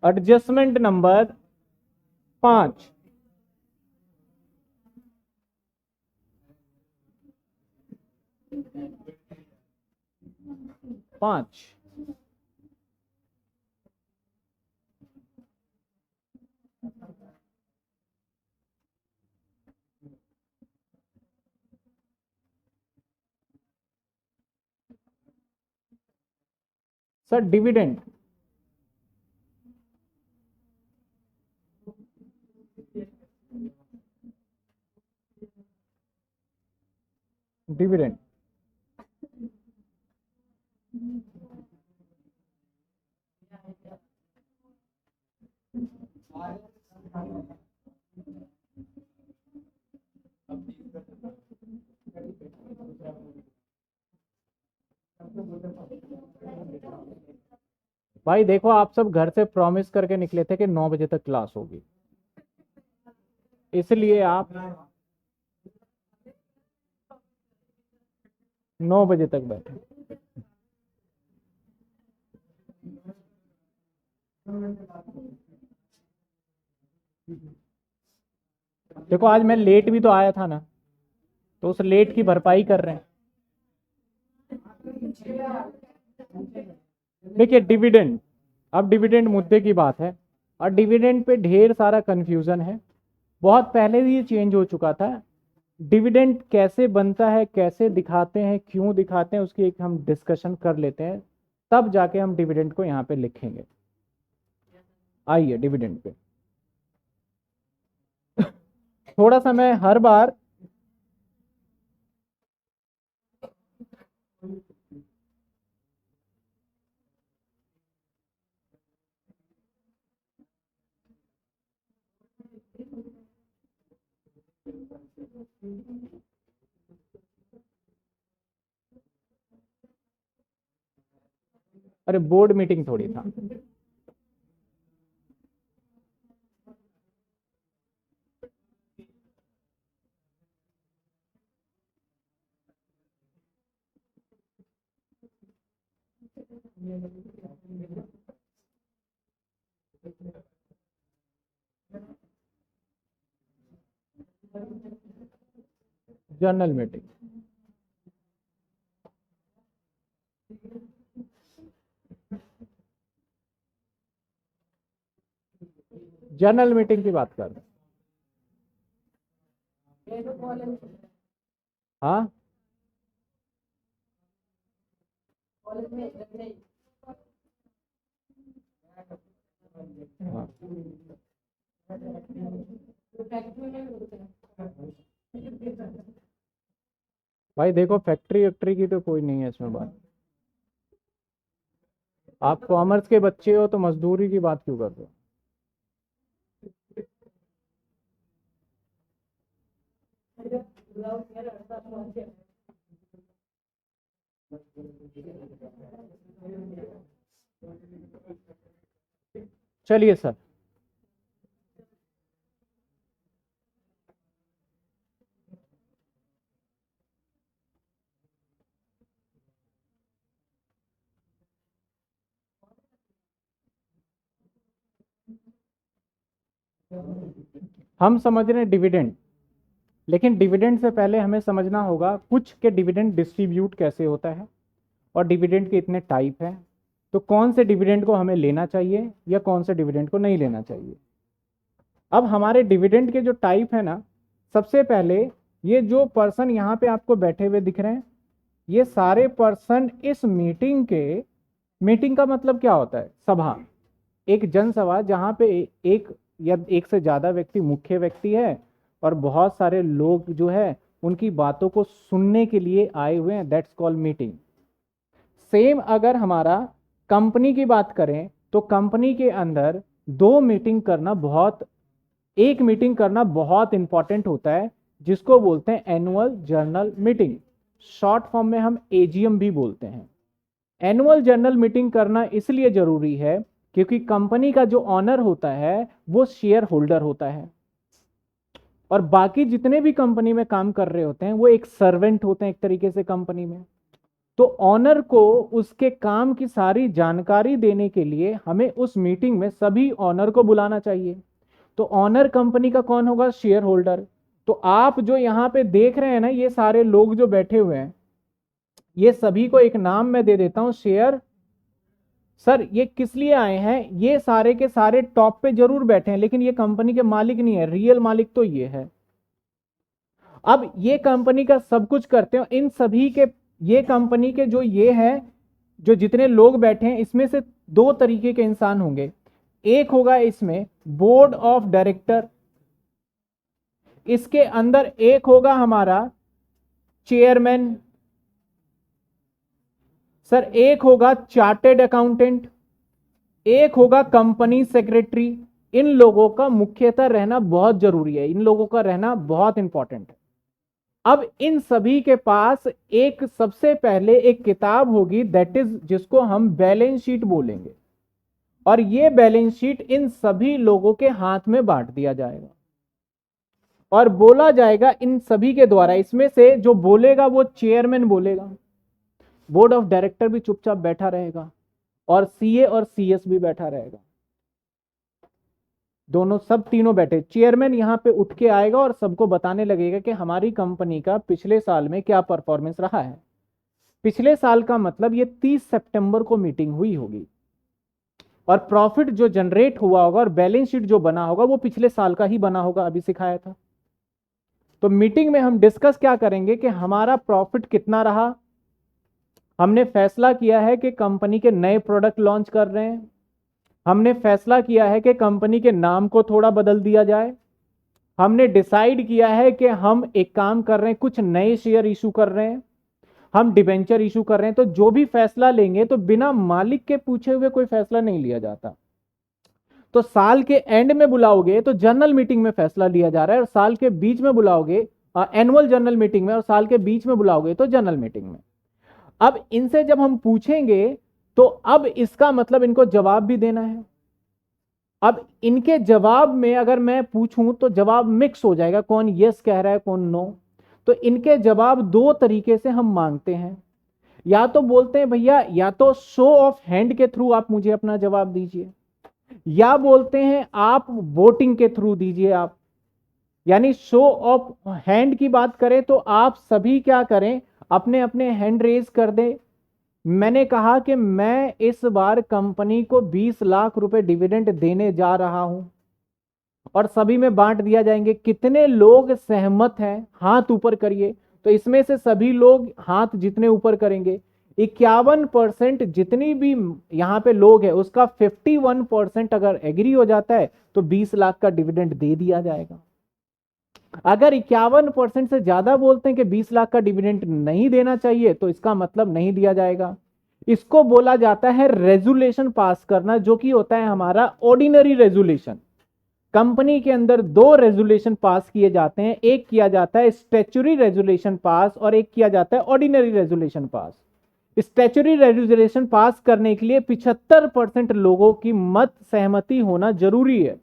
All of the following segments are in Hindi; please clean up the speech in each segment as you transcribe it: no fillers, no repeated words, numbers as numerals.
Adjustment number 5, sir dividend. Dividend भाई देखो, आप सब घर से प्रॉमिस करके निकले थे कि 9 बजे तक क्लास होगी, इसलिए आप 9 बजे तक बैठे। देखो आज मैं लेट भी तो आया था ना, तो उस लेट की भरपाई कर रहे हैं। देखिए डिविडेंड, अब डिविडेंड मुद्दे की बात है, और डिविडेंड पे ढेर सारा कंफ्यूजन है। बहुत पहले ही ये चेंज हो चुका था। डिविडेंड कैसे बनता है, कैसे दिखाते हैं, क्यों दिखाते हैं, उसकी एक हम डिस्कशन कर लेते हैं, तब जाके हम डिविडेंड को यहाँ पे लिखेंगे। आइए डिविडेंड पे। थोड़ा सा मैं हर बार अरे बोर्ड मीटिंग थोड़ी था। जर्नल मीटिंग, जर्नल मीटिंग की बात कर रहे हैं। हाँ हाँ। भाई देखो फैक्ट्री वैक्ट्री की तो कोई नहीं है इसमें बात। आप कॉमर्स के बच्चे हो तो मजदूरी की बात क्यों कर रहे हो? चलिए सर, हम समझ रहे हैं डिविडेंड, लेकिन डिविडेंड से पहले हमें समझना होगा कुछ के डिविडेंड डिस्ट्रीब्यूट कैसे होता है, और डिविडेंड के इतने टाइप हैं, तो कौन से डिविडेंड को हमें लेना चाहिए या कौन से डिविडेंड को नहीं लेना चाहिए। अब हमारे डिविडेंड के जो टाइप है ना, सबसे पहले ये जो पर्सन यहाँ पे आपको बैठे हुए दिख रहे हैं, ये सारे पर्सन इस मीटिंग के, मीटिंग का मतलब क्या होता है? सभा, एक जनसभा जहाँ पे एक या एक से ज्यादा व्यक्ति मुख्य व्यक्ति है और बहुत सारे लोग जो है उनकी बातों को सुनने के लिए आए हुए हैं, दैट्स कॉल्ड मीटिंग। सेम अगर हमारा कंपनी की बात करें तो कंपनी के अंदर दो मीटिंग करना बहुत, एक मीटिंग करना बहुत इंपॉर्टेंट होता है, जिसको बोलते हैं annual journal meeting. Short form में हम एजीएम भी बोलते हैं। एनुअल जनरल मीटिंग करना इसलिए जरूरी है क्योंकि कंपनी का जो ऑनर होता है वो शेयर होल्डर होता है, और बाकी जितने भी कंपनी में काम कर रहे होते हैं वो एक सर्वेंट होते हैं एक तरीके से कंपनी में। तो ऑनर को उसके काम की सारी जानकारी देने के लिए हमें उस मीटिंग में सभी ऑनर को बुलाना चाहिए। तो ऑनर कंपनी का कौन होगा? Share holder. तो आप जो यहां पे देख रहे हैं ना, ये सारे लोग जो बैठे हुए हैं, ये सभी को एक नाम मैं दे देता हूं, शेयर। सर ये किस लिए आए हैं? ये सारे के सारे टॉप पे जरूर बैठे हैं, लेकिन ये कंपनी के मालिक नहीं है, रियल मालिक तो ये है। अब ये कंपनी का सब कुछ करते हैं, इन सभी के, ये कंपनी के जो ये है, जो जितने लोग बैठे हैं, इसमें से दो तरीके के इंसान होंगे। एक होगा इसमें बोर्ड ऑफ डायरेक्टर, इसके अंदर एक होगा हमारा चेयरमैन, सर एक होगा चार्टेड अकाउंटेंट, एक होगा कंपनी सेक्रेटरी। इन लोगों का मुख्यतः रहना बहुत जरूरी है, इन लोगों का रहना बहुत इंपॉर्टेंट है। अब इन सभी के पास एक सबसे पहले एक किताब होगी, दैट इज जिसको हम बैलेंस शीट बोलेंगे, और ये बैलेंस शीट इन सभी लोगों के हाथ में बांट दिया जाएगा और बोला जाएगा इन सभी के द्वारा। इसमें से जो बोलेगा वो चेयरमैन बोलेगा, बोर्ड ऑफ डायरेक्टर भी चुपचाप बैठा रहेगा, और सीए और सीएस भी बैठा रहेगा, दोनों सब तीनों बैठे। चेयरमैन यहां पे उठ के आएगा और सबको बताने लगेगा कि हमारी कंपनी का पिछले साल में क्या परफॉर्मेंस रहा है। पिछले साल का मतलब ये 30 सितंबर को मीटिंग हुई होगी, और प्रॉफिट जो जनरेट हुआ होगा और बैलेंस शीट जो बना होगा वो पिछले साल का ही बना होगा, अभी सिखाया था। तो मीटिंग में हम डिस्कस क्या करेंगे कि हमारा प्रॉफिट कितना रहा। हमने फैसला किया है कि कंपनी के नए प्रोडक्ट लॉन्च कर रहे हैं, हमने फैसला किया है कि कंपनी के नाम को थोड़ा बदल दिया जाए, हमने डिसाइड किया है कि हम एक काम कर रहे हैं, कुछ नए शेयर इशू कर रहे हैं, हम डिबेंचर इशू कर रहे हैं। तो जो भी फैसला लेंगे तो बिना मालिक के पूछे हुए कोई फैसला नहीं लिया जाता। तो साल के एंड में बुलाओगे तो जनरल मीटिंग में फैसला लिया जा रहा है, और साल के बीच में बुलाओगे एनुअल जनरल मीटिंग में, और साल के बीच में बुलाओगे तो जनरल मीटिंग में। अब इनसे जब हम पूछेंगे तो अब इसका मतलब इनको जवाब भी देना है। अब इनके जवाब में अगर मैं पूछूं तो जवाब मिक्स हो जाएगा, कौन यस कह रहा है कौन नो। तो इनके जवाब दो तरीके से हम मांगते हैं, या तो बोलते हैं भैया या तो शो ऑफ हैंड के थ्रू आप मुझे अपना जवाब दीजिए, या बोलते हैं आप वोटिंग के थ्रू दीजिए आप। यानी शो ऑफ हैंड की बात करें तो आप सभी क्या करें, अपने अपने हैंड रेज कर दें। मैंने कहा कि मैं इस बार कंपनी को 20 लाख रुपए डिविडेंड देने जा रहा हूं, और सभी में बांट दिया जाएंगे। कितने लोग सहमत हैं? हाथ ऊपर करिए। तो इसमें से सभी लोग हाथ जितने ऊपर करेंगे, 51% जितनी भी यहां पे लोग हैं उसका 51% अगर एग्री हो जाता है तो 20 लाख का डिविडेंड दे दिया जाएगा। अगर 51% से ज्यादा बोलते हैं कि 20 लाख का डिविडेंड नहीं देना चाहिए तो इसका मतलब नहीं दिया जाएगा। इसको बोला जाता है रेजुलेशन पास करना, जो कि होता है हमारा ऑर्डिनरी रेजुलेशन। कंपनी के अंदर दो रेजुलेशन पास किए जाते हैं, एक किया जाता है स्टैच्यूटरी रेजुलेशन पास और एक किया जाता है ऑर्डिनरी रेजुलेशन पास। स्टैच्यूटरी रेजुलेशन पास करने के लिए 75% लोगों की मत सहमति होना जरूरी है।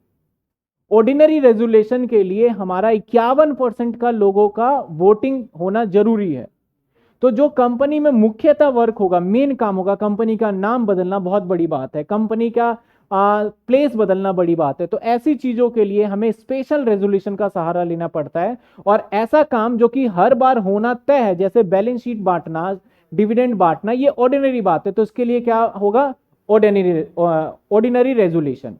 ऑर्डिनरी रेजुलेशन के लिए हमारा 51% का लोगों का वोटिंग होना जरूरी है। तो जो कंपनी में मुख्यतः वर्क होगा, मेन काम होगा, कंपनी का नाम बदलना बहुत बड़ी बात है, कंपनी का प्लेस बदलना बड़ी बात है, तो ऐसी चीजों के लिए हमें स्पेशल रेजोल्यूशन का सहारा लेना पड़ता है। और ऐसा काम जो कि हर बार होना तय है, जैसे बैलेंस शीट बांटना, डिविडेंड बांटना, ये ऑर्डिनरी बात है, तो इसके लिए क्या होगा? Ordinary resolution.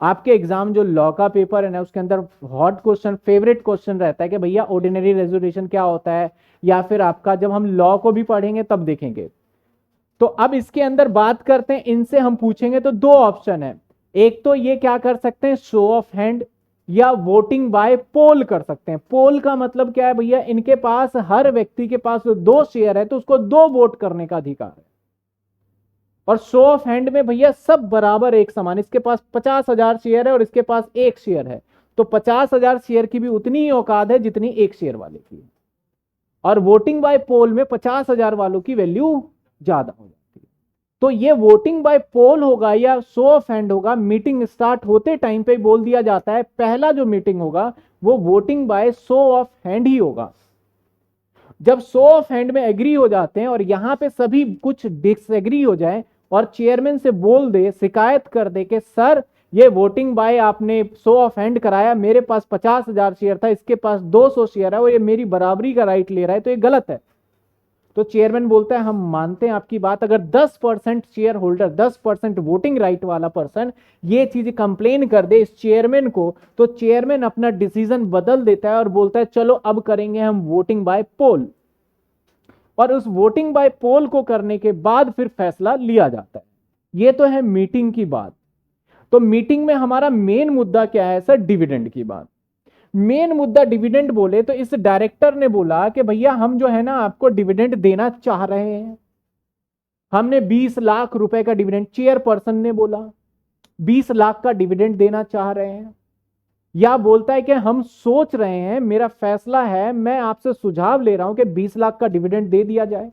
आपके एग्जाम जो लॉ का पेपर है ना, उसके अंदर हॉट क्वेश्चन, फेवरेट क्वेश्चन रहता है कि भैया ऑर्डिनरी रेजोल्यूशन क्या होता है, या फिर आपका जब हम लॉ को भी पढ़ेंगे तब देखेंगे। तो अब इसके अंदर बात करते हैं, इनसे हम पूछेंगे तो दो ऑप्शन है। एक तो ये क्या कर सकते हैं, शो ऑफ हैंड, या वोटिंग बाय पोल कर सकते हैं। पोल का मतलब क्या है भैया, इनके पास, हर व्यक्ति के पास दो शेयर है तो उसको दो वोट करने का अधिकार है। और शो ऑफ हैंड में भैया सब बराबर एक समान, इसके पास 50,000 शेयर है और इसके पास एक शेयर है, तो 50,000 शेयर की भी उतनी ही औकात है जितनी एक शेयर वाले की है। और वोटिंग बाय पोल में 50,000 वालों की वैल्यू ज्यादा हो जाती है। तो ये वोटिंग बाय पोल होगा या शो ऑफ हैंड होगा, मीटिंग स्टार्ट होते टाइम पे बोल दिया जाता है, पहला जो मीटिंग होगा वो voting by show of hand ही होगा। जब शो ऑफ हैंड में एग्री हो जाते हैं और यहां पे सभी कुछ डिसएग्री हो जाए और चेयरमैन से बोल दे, शिकायत कर दे कि सर ये वोटिंग बाय आपने शो ऑफ हैंड कराया, मेरे पास 50,000 शेयर था, इसके पास 200 शेयर है और ये मेरी बराबरी का राइट ले रहा है, तो ये गलत है। तो चेयरमैन बोलता है हम मानते हैं आपकी बात, अगर 10% शेयर होल्डर, 10% वोटिंग राइट वाला पर्सन ये चीज कंप्लेन कर दे इस चेयरमैन को, तो चेयरमैन अपना डिसीजन बदल देता है और बोलता है चलो अब करेंगे हम वोटिंग बाय पोल। और उस वोटिंग बाय पोल को करने के बाद फिर फैसला लिया जाता है। ये तो है मीटिंग की बात। तो मीटिंग में हमारा मेन मुद्दा क्या है सर? डिविडेंड की बात। मेन मुद्दा डिविडेंड बोले तो इस डायरेक्टर ने बोला कि भैया हम जो है ना आपको डिविडेंड देना चाह रहे हैं, हमने 20 लाख रुपए का डिविडेंड, चेयरपर्सन ने बोला 20 लाख का डिविडेंड देना चाह रहे हैं, या बोलता है कि हम सोच रहे हैं, मेरा फैसला है, मैं आपसे सुझाव ले रहा हूं कि 20 लाख का डिविडेंड दे दिया जाए,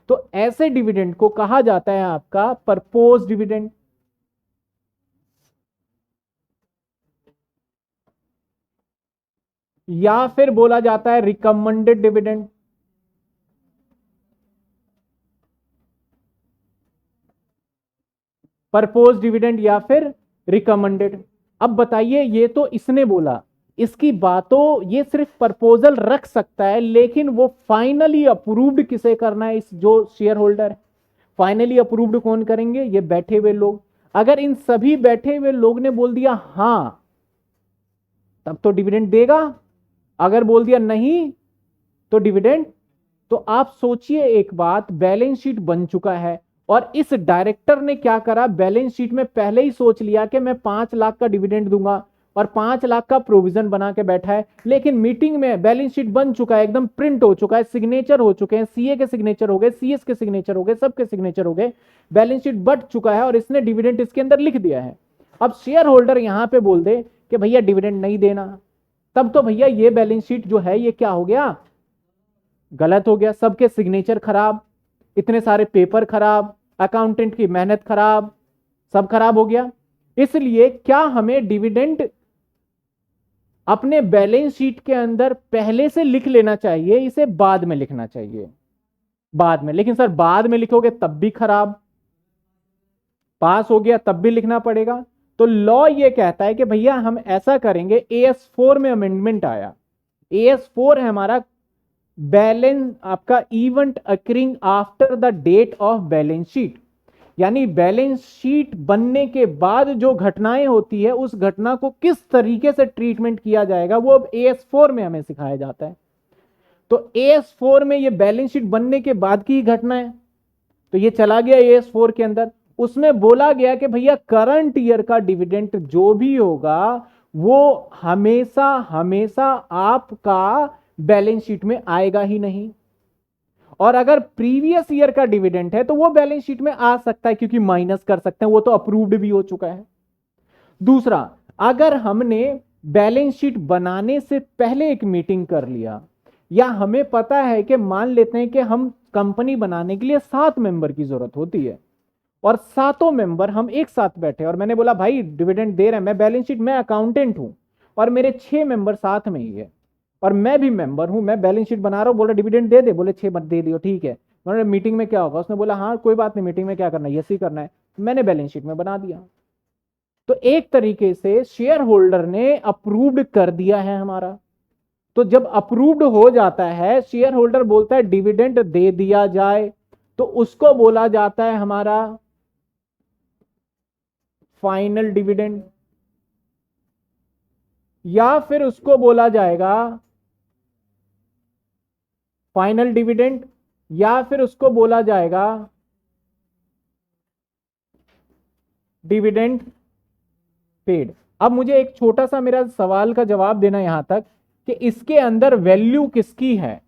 तो ऐसे डिविडेंड को कहा जाता है आपका परपोज डिविडेंड। या फिर बोला जाता है रिकमेंडेड डिविडेंड। परपोज डिविडेंड या फिर रिकमेंडेड। अब बताइए, ये तो इसने बोला, इसकी बातों, ये सिर्फ प्रपोजल रख सकता है, लेकिन वो फाइनली अप्रूव्ड किसे करना है? इस जो शेयर होल्डर है। फाइनली अप्रूव्ड कौन करेंगे? ये बैठे हुए लोग। अगर इन सभी बैठे हुए लोग ने बोल दिया हां, तब तो डिविडेंड देगा, अगर बोल दिया नहीं तो डिविडेंड। तो आप सोचिए एक बात, बैलेंस शीट बन चुका है और इस डायरेक्टर ने क्या करा, बैलेंस शीट में पहले ही सोच लिया कि मैं 5 लाख का डिविडेंड दूंगा और 5 लाख का प्रोविजन बना के बैठा है। लेकिन मीटिंग में बैलेंस शीट बन चुका है, एकदम प्रिंट हो चुका है, सिग्नेचर हो चुके हैं, सीए के सिग्नेचर हो गए, सीएस के सिग्नेचर हो गए, सबके सिग्नेचर हो गए, बैलेंस शीट बट चुका है और इसने डिविडेंड इसके अंदर लिख दिया है। अब शेयर होल्डर यहां पे बोल दे कि भैया डिविडेंड नहीं देना, तब तो भैया ये बैलेंस शीट जो है ये क्या हो गया? गलत हो गया। सबके सिग्नेचर खराब, इतने सारे पेपर खराब, अकाउंटेंट की मेहनत खराब, सब खराब हो गया। इसलिए क्या हमें डिविडेंड अपने बैलेंस शीट के अंदर पहले से लिख लेना चाहिए, इसे बाद में लिखना चाहिए? बाद में। लेकिन सर बाद में लिखोगे तब भी खराब, पास हो गया तब भी लिखना पड़ेगा। तो लॉ ये कहता है कि भैया हम ऐसा करेंगे, AS4 में अमेंडमेंट आया, AS4 है हमारा बैलेंस आपका event occurring after the date of balance sheet, यानी बैलेंस शीट बनने के बाद जो घटनाएं होती है उस घटना को किस तरीके से ट्रीटमेंट किया जाएगा, वो अब AS4 में हमें सिखाया जाता है। तो AS4 में ये बैलेंस शीट बनने के बाद की घटना है, तो ये चला गया AS4 के अंदर। उसमें बोला गया कि भैया करंट ईयर का डिविडेंड जो भी होगा वो हमेशा हमेशा आपका बैलेंस शीट में आएगा ही नहीं, और अगर प्रीवियस ईयर का डिविडेंड है तो वो बैलेंस शीट में आ सकता है, क्योंकि माइनस कर सकते हैं, वो तो अप्रूव्ड भी हो चुका है। दूसरा, अगर हमने बैलेंस शीट बनाने से पहले एक मीटिंग कर लिया, या हमें पता है कि मान लेते हैं कि हम कंपनी बनाने के लिए 7 मेंबर की जरूरत होती है और 7 मेंबर हम एक साथ बैठे और मैंने बोला भाई डिविडेंड दे रहे हैं, मैं बैलेंस शीट, मैं अकाउंटेंट हूं और मेरे 6 मेंबर साथ में ही है और मैं भी मेंबर हूं, मैं बैलेंस शीट बना रहा हूं, बोला डिविडेंड दे दे, बोले 6 मत दे दियो, ठीक है। मैंने मीटिंग में क्या होगा, उसने बोला हाँ कोई बात नहीं, मीटिंग में क्या करना है, यस ही करना है, मैंने बैलेंस शीट में बना दिया। तो एक तरीके से शेयर होल्डर ने अप्रूव्ड कर दिया है हमारा। तो जब अप्रूव्ड हो जाता है, शेयर होल्डर बोलता है डिविडेंड दे दिया जाए, तो उसको बोला जाता है हमारा फाइनल डिविडेंड, या फिर उसको बोला जाएगा फाइनल डिविडेंड, या फिर उसको बोला जाएगा डिविडेंड पेड। अब मुझे एक छोटा सा मेरा सवाल का जवाब देना यहां तक कि इसके अंदर वैल्यू किसकी है?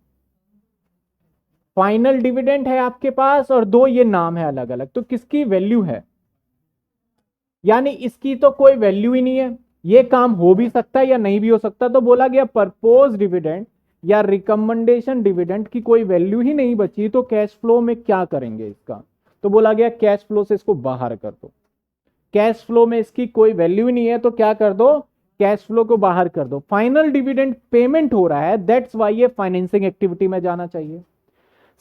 फाइनल डिविडेंड है आपके पास और 2 ये नाम है अलग अलग, तो किसकी वैल्यू है? यानी इसकी तो कोई वैल्यू ही नहीं है, ये काम हो भी सकता है या नहीं भी हो सकता। तो बोला गया परपोज डिविडेंड या रिकमेंडेशन डिविडेंड की कोई वैल्यू ही नहीं बची, तो कैश फ्लो में क्या करेंगे इसका? तो बोला गया कैश फ्लो से इसको बाहर कर दो, कैश फ्लो में इसकी कोई वैल्यू नहीं है, तो क्या कर दो, कैश फ्लो को बाहर कर दो, फाइनल डिविडेंड पेमेंट हो रहा है, दैट्स वाई ये फाइनेंसिंग एक्टिविटी में जाना चाहिए।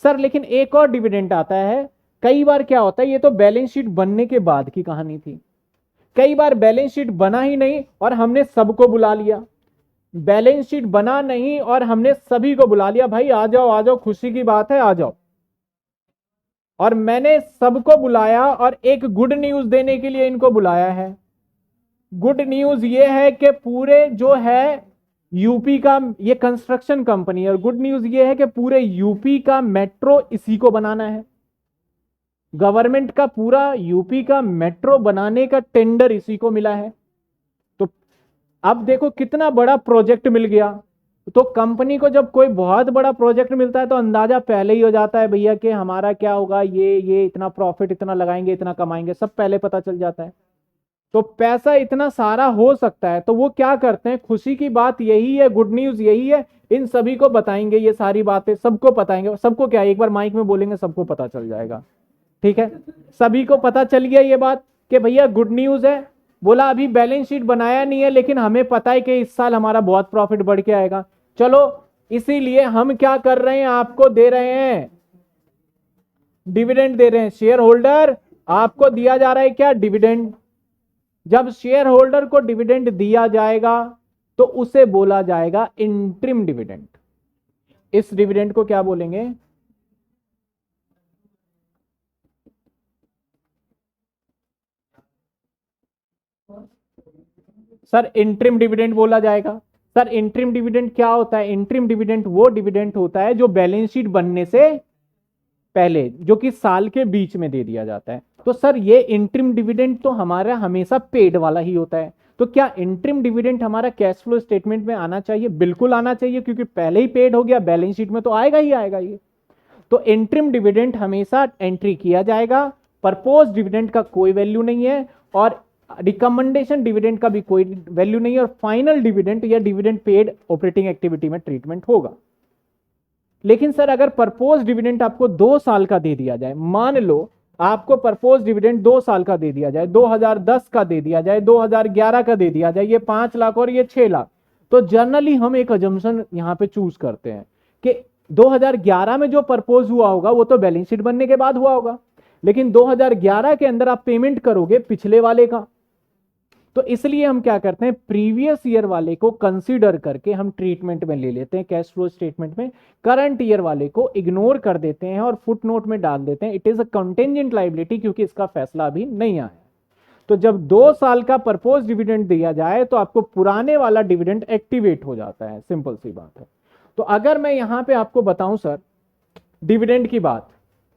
सर लेकिन एक और डिविडेंड आता है, कई बार क्या होता है, ये तो बैलेंस शीट बनने के बाद की कहानी थी, कई बार बैलेंस शीट बना ही नहीं और हमने सबको बुला लिया, बैलेंस शीट बना नहीं और हमने सभी को बुला लिया, भाई आ जाओ आ जाओ, खुशी की बात है आ जाओ, और मैंने सबको बुलाया और एक गुड न्यूज देने के लिए इनको बुलाया है। गुड न्यूज ये है कि पूरे जो है यूपी का, ये कंस्ट्रक्शन कंपनी है, और गुड न्यूज ये है कि पूरे यूपी का मेट्रो इसी को बनाना है, गवर्नमेंट का पूरा यूपी का मेट्रो बनाने का टेंडर इसी को मिला है। तो अब देखो कितना बड़ा प्रोजेक्ट मिल गया। तो कंपनी को जब कोई बहुत बड़ा प्रोजेक्ट मिलता है तो अंदाजा पहले ही हो जाता है भैया कि हमारा क्या होगा, ये इतना प्रॉफिट इतना लगाएंगे इतना कमाएंगे, सब पहले पता चल जाता है। तो पैसा इतना सारा हो सकता है, तो वो क्या करते हैं, खुशी की बात यही है, गुड न्यूज यही है, इन सभी को बताएंगे, ये सारी बातें सबको बताएंगे, सबको क्या एक बार माइक में बोलेंगे सबको पता चल जाएगा, ठीक है। सभी को पता चल गया ये बात कि भैया गुड न्यूज है, बोला अभी बैलेंस शीट बनाया नहीं है लेकिन हमें पता है कि इस साल हमारा बहुत प्रॉफिट बढ़ के आएगा, चलो इसीलिए हम क्या कर रहे हैं, आपको दे रहे हैं डिविडेंड, दे रहे हैं शेयर होल्डर, आपको दिया जा रहा है क्या, डिविडेंड। जब शेयर होल्डर को डिविडेंड दिया जाएगा तो उसे बोला जाएगा इंटरिम डिविडेंड। इस डिविडेंड को क्या बोलेंगे, सर इंटरिम डिविडेंड बोला जाएगा। सर इंटरिम डिविडेंड क्या होता है, इंटरिम डिविडेंड वो डिविडेंड होता है जो बैलेंस शीट बनने से पहले, जो कि साल के बीच में दे दिया जाता है। तो सर ये इंटरिम डिविडेंड तो हमारा हमेशा पेड वाला ही होता है, तो क्या इंटरिम डिविडेंड हमारा कैश फ्लो स्टेटमेंट में आना चाहिए, बिल्कुल आना चाहिए, क्योंकि पहले ही पेड हो गया, बैलेंस शीट में तो आएगा ही आएगा ये। तो इंटरिम डिविडेंड हमेशा एंट्री किया जाएगा, परपोज डिविडेंड का कोई वैल्यू नहीं है, और रिकमेंडेशन डिविडेंड का भी कोई वैल्यू नहीं है, और फाइनल डिविडेंड या डिविडेंड पेड ऑपरेटिंग एक्टिविटी में ट्रीटमेंट होगा। लेकिन सर अगर परपोज डिविडेंड आपको 2 साल का दे दिया जाए, मान लो आपको परपोज डिविडेंड 2 साल का दे दिया जाए, 2010 का दे दिया जाए, 2011 का दे दिया जाए, ये 5 लाख और ये 6 लाख, तो जनरली हम एक अजम्पशन यहां पे चूज करते हैं कि 2011 में जो परपोज हुआ होगा वो तो बैलेंस शीट बनने के बाद हुआ होगा, लेकिन 2011 के अंदर आप पेमेंट करोगे पिछले वाले का, तो इसलिए हम क्या करते हैं, प्रीवियस ईयर वाले को कंसीडर करके हम ट्रीटमेंट में ले लेते हैं, कैश फ्लो स्टेटमेंट में करंट ईयर वाले को इग्नोर कर देते हैं और फुट नोट में डाल देते हैं it is a contingent liability, क्योंकि इसका फैसला अभी नहीं आया। तो जब 2 साल का परपोज डिविडेंड दिया जाए तो आपको पुराने वाला डिविडेंड एक्टिवेट हो जाता है, सिंपल सी बात है। तो अगर मैं यहां पे आपको बताऊं सर डिविडेंड की बात,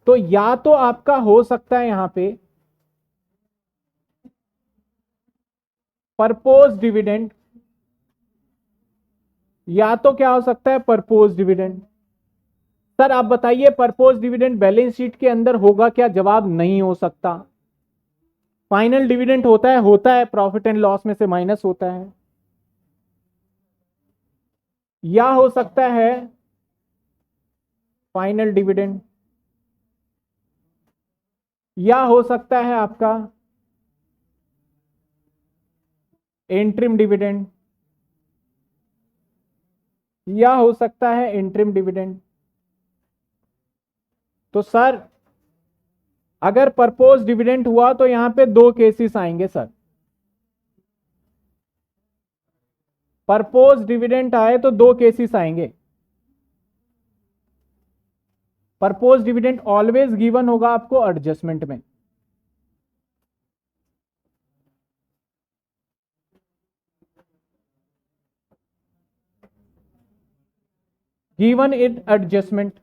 तो या तो आपका हो सकता है यहां पे परपोज डिविडेंड, या तो क्या हो सकता है परपोज डिविडेंड। सर आप बताइए परपोज डिविडेंड बैलेंस शीट के अंदर होगा क्या, जवाब नहीं हो सकता। फाइनल डिविडेंड होता है प्रॉफिट एंड लॉस में से माइनस होता है, या हो सकता है फाइनल डिविडेंड, या हो सकता है आपका इंटरिम डिविडेंड, या हो सकता है इंटरिम डिविडेंड। तो सर अगर परपोज डिविडेंड हुआ तो यहां पे 2 केसेस आएंगे सर, परपोज डिविडेंड आए तो 2 केसेस आएंगे। परपोज डिविडेंड ऑलवेज गिवन होगा आपको एडजस्टमेंट में, गिवन इन एडजस्टमेंट।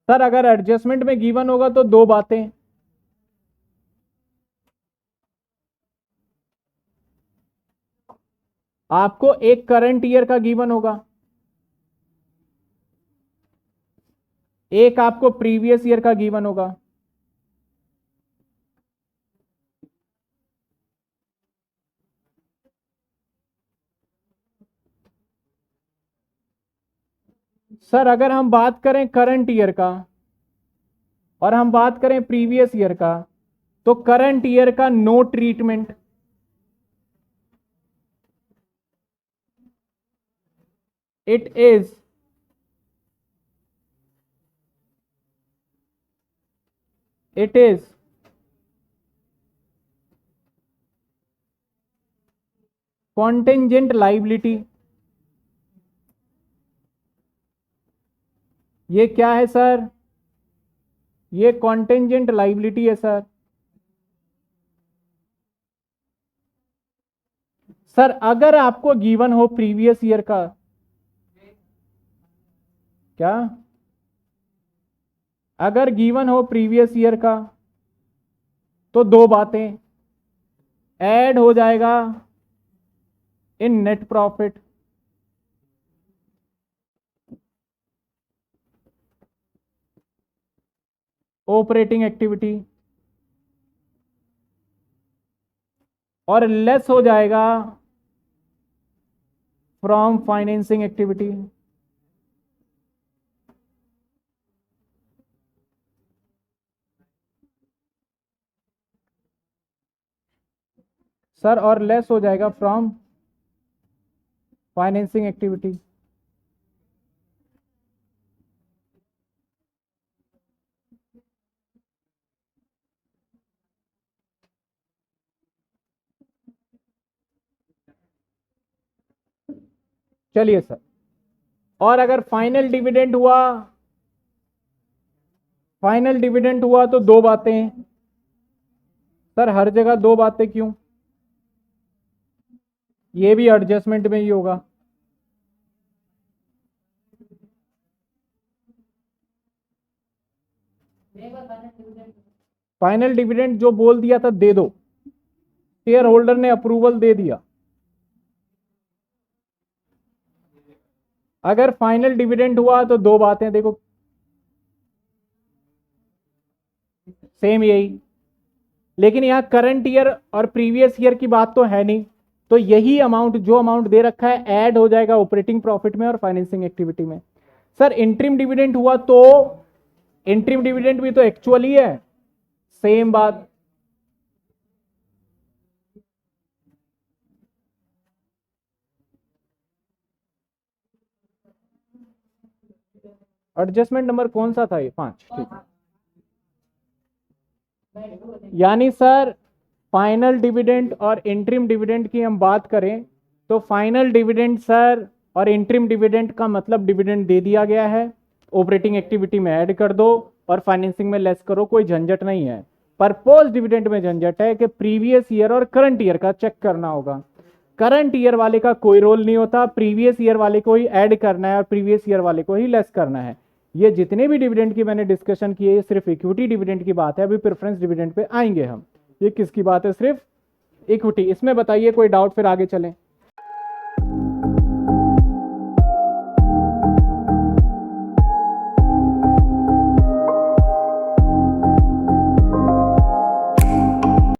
सर अगर एडजस्टमेंट में गिवन होगा तो 2 बातें, आपको एक करंट ईयर का गिवन होगा, एक आपको प्रीवियस ईयर का गिवन होगा। सर अगर हम बात करें करंट ईयर का, और हम बात करें प्रीवियस ईयर का, तो करंट ईयर का no treatment, it is contingent liability. ये क्या है सर? ये कॉन्टेंजेंट लाइबिलिटी है सर। सर अगर आपको गिवन हो प्रीवियस ईयर का, क्या अगर गिवन हो प्रीवियस ईयर का, तो दो बातें ऐड हो जाएगा इन नेट प्रॉफिट, ऑपरेटिंग एक्टिविटी, और लेस हो जाएगा फ्रॉम फाइनेंसिंग एक्टिविटी। सर और लेस हो जाएगा फ्रॉम फाइनेंसिंग एक्टिविटी। चलिए सर, और अगर फाइनल डिविडेंड हुआ तो दो बातें। सर हर जगह दो बातें क्यों? ये भी एडजस्टमेंट में ही होगा। फाइनल डिविडेंड जो बोल दिया था दे दो, शेयर होल्डर ने अप्रूवल दे दिया। अगर फाइनल डिविडेंड हुआ तो दो बातें, देखो सेम यही, लेकिन यहां करंट ईयर और प्रीवियस ईयर की बात तो है नहीं, तो यही अमाउंट जो अमाउंट दे रखा है ऐड हो जाएगा ऑपरेटिंग प्रॉफिट में और फाइनेंसिंग एक्टिविटी में। सर इंटरिम डिविडेंड हुआ तो इंटरिम डिविडेंड भी तो एक्चुअली है, सेम बात। एडजस्टमेंट नंबर कौन सा था? ये 5, ठीक। यानी सर फाइनल डिविडेंड और इंटरिम डिविडेंड की हम बात करें तो फाइनल डिविडेंड सर और इंटरिम डिविडेंड का मतलब डिविडेंड दे दिया गया है, ऑपरेटिंग एक्टिविटी में ऐड कर दो और फाइनेंसिंग में लेस करो, कोई झंझट नहीं है। पर पोस्ट डिविडेंड में झंझट है कि प्रीवियस ईयर और करंट ईयर का चेक करना होगा। करंट ईयर वाले का कोई रोल नहीं होता, प्रीवियस ईयर वाले को ही ऐड करना है और प्रीवियस ईयर वाले को ही लेस करना है। ये जितने भी डिविडेंड की मैंने डिस्कशन की है ये सिर्फ इक्विटी डिविडेंड की बात है, अभी प्रेफरेंस डिविडेंड पे आएंगे हम। ये किसकी बात है? सिर्फ इक्विटी। इसमें बताइए कोई डाउट, फिर आगे चलें।